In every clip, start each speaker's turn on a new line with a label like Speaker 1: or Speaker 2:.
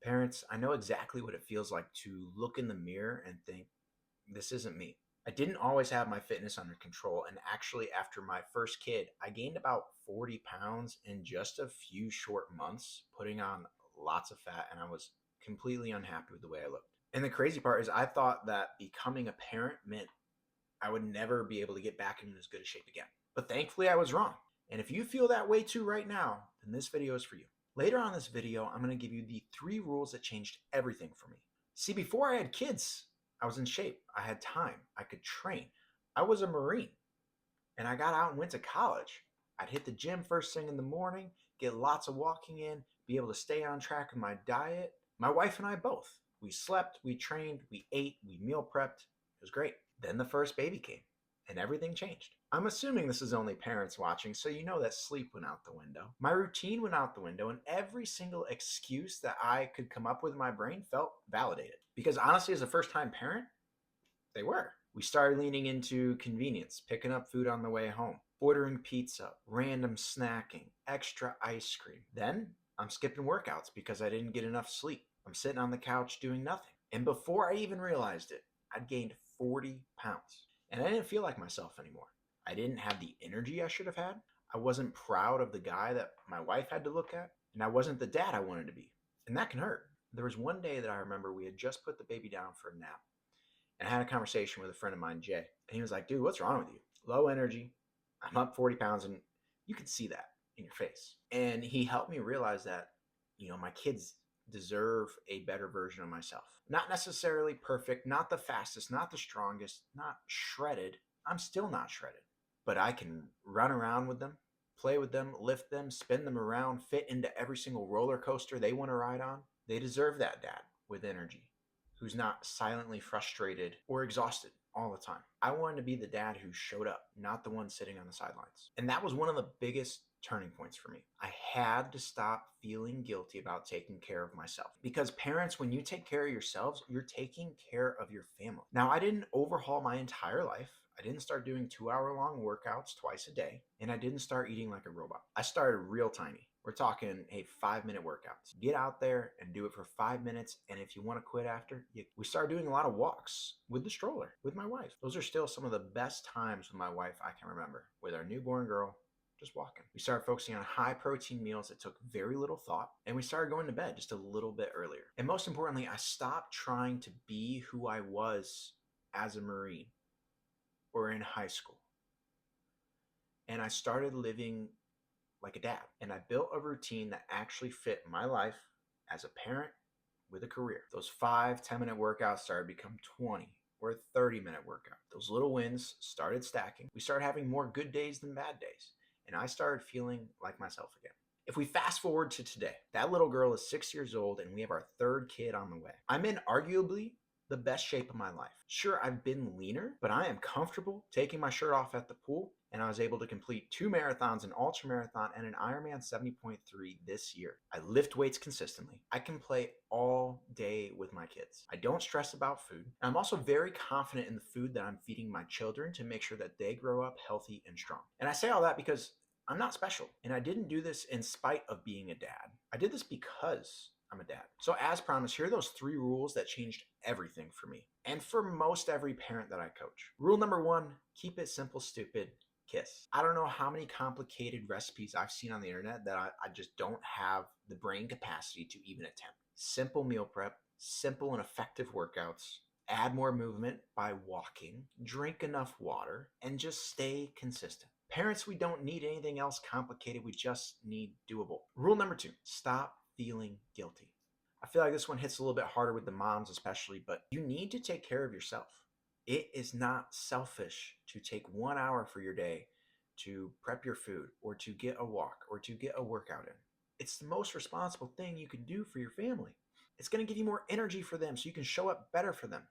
Speaker 1: Parents, I know exactly what it feels like to look in the mirror and think, this isn't me. I didn't always have my fitness under control, and actually, after my first kid, I gained about 40 pounds in just a few short months, putting on lots of fat, and I was completely unhappy with the way I looked. And the crazy part is, I thought that becoming a parent meant I would never be able to get back in as good a shape again. But thankfully, I was wrong. And if you feel that way too right now, then this video is for you. Later on in this video, I'm going to give you the 3 rules that changed everything for me. See, before I had kids, I was in shape. I had time. I could train. I was a Marine and I got out and went to college. I'd hit the gym first thing in the morning, get lots of walking in, be able to stay on track with my diet. My wife and I both. We slept, we trained, we ate, we meal prepped. It was great. Then the first baby came and everything changed. I'm assuming this is only parents watching, so you know that sleep went out the window. My routine went out the window, and every single excuse that I could come up with in my brain felt validated. Because honestly, as a first time parent, they were. We started leaning into convenience, picking up food on the way home, ordering pizza, random snacking, extra ice cream. Then I'm skipping workouts because I didn't get enough sleep. I'm sitting on the couch doing nothing. And before I even realized it, I'd gained 40 pounds. And I didn't feel like myself anymore. I didn't have the energy I should have had. I wasn't proud of the guy that my wife had to look at. And I wasn't the dad I wanted to be. And that can hurt. There was one day that I remember we had just put the baby down for a nap. And I had a conversation with a friend of mine, Jay. And he was like, dude, what's wrong with you? Low energy. I'm up 40 pounds. And you can see that in your face. And he helped me realize that, my kids deserve a better version of myself. Not necessarily perfect, not the fastest, not the strongest, not shredded. I'm still not shredded. But I can run around with them, play with them, lift them, spin them around, fit into every single roller coaster they want to ride on. They deserve that dad with energy who's not silently frustrated or exhausted all the time. I wanted to be the dad who showed up, not the one sitting on the sidelines. And that was one of the biggest turning points for me. I had to stop feeling guilty about taking care of myself. Because parents, when you take care of yourselves, you're taking care of your family. Now, I didn't overhaul my entire life. I didn't start doing 2-hour-long workouts twice a day, and I didn't start eating like a robot. I started real tiny. We're talking, hey, 5-minute workouts. Get out there and do it for 5 minutes. And if you want to quit after, we started doing a lot of walks with the stroller, with my wife. Those are still some of the best times with my wife I can remember. With our newborn girl, just walking. We started focusing on high protein meals that took very little thought. And we started going to bed just a little bit earlier. And most importantly, I stopped trying to be who I was as a Marine or in high school. And I started living like a dad. And I built a routine that actually fit my life as a parent with a career. Those 5-10-minute workouts started to become 20 or 30-minute workout. Those little wins started stacking. We started having more good days than bad days. And I started feeling like myself again. If we fast forward to today, that little girl is 6 years old and we have our 3rd kid on the way. I'm in arguably the best shape of my life. Sure, I've been leaner, but I am comfortable taking my shirt off at the pool, and I was able to complete 2 marathons, an ultra marathon, and an Ironman 70.3 this year. I lift weights consistently. I can play all day with my kids. I don't stress about food. And I'm also very confident in the food that I'm feeding my children to make sure that they grow up healthy and strong. And I say all that because I'm not special, and I didn't do this in spite of being a dad. I did this because I'm a dad. So as promised, here are those 3 rules that changed everything for me and for most every parent that I coach. Rule number 1, keep it simple, stupid, kiss. I don't know how many complicated recipes I've seen on the internet that I just don't have the brain capacity to even attempt. Simple meal prep, simple and effective workouts, add more movement by walking, drink enough water, and just stay consistent. Parents, we don't need anything else complicated. We just need doable. Rule number 2, stop feeling guilty. I feel like this one hits a little bit harder with the moms especially, but you need to take care of yourself. It is not selfish to take 1 hour for your day to prep your food or to get a walk or to get a workout in. It's the most responsible thing you can do for your family. It's going to give you more energy for them so you can show up better for them.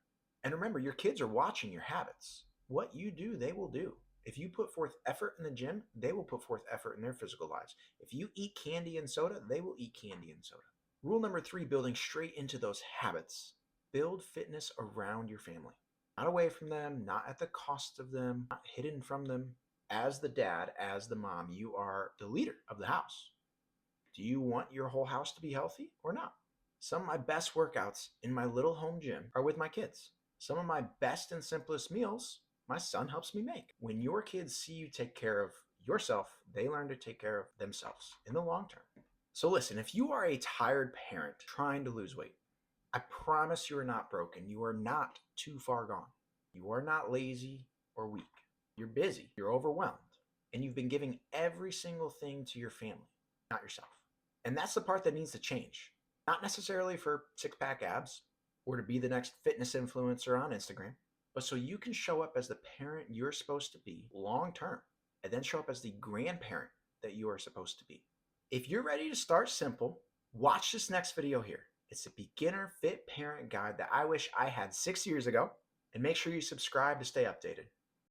Speaker 1: And remember, your kids are watching your habits. What you do, they will do. If you put forth effort in the gym, they will put forth effort in their physical lives. If you eat candy and soda, they will eat candy and soda. Rule number 3, building straight into those habits. Build fitness around your family. Not away from them, not at the cost of them, not hidden from them. As the dad, as the mom, you are the leader of the house. Do you want your whole house to be healthy or not? Some of my best workouts in my little home gym are with my kids. Some of my best and simplest meals my son helps me make. When your kids see you take care of yourself, they learn to take care of themselves in the long term. So listen, if you are a tired parent trying to lose weight, I promise you are not broken. You are not too far gone. You are not lazy or weak. You're busy, you're overwhelmed, and you've been giving every single thing to your family, not yourself. And that's the part that needs to change. Not necessarily for six-pack abs or to be the next fitness influencer on Instagram, but so you can show up as the parent you're supposed to be long term and then show up as the grandparent that you are supposed to be. If you're ready to start simple, watch this next video here. It's a beginner fit parent guide that I wish I had 6 years ago. And make sure you subscribe to stay updated.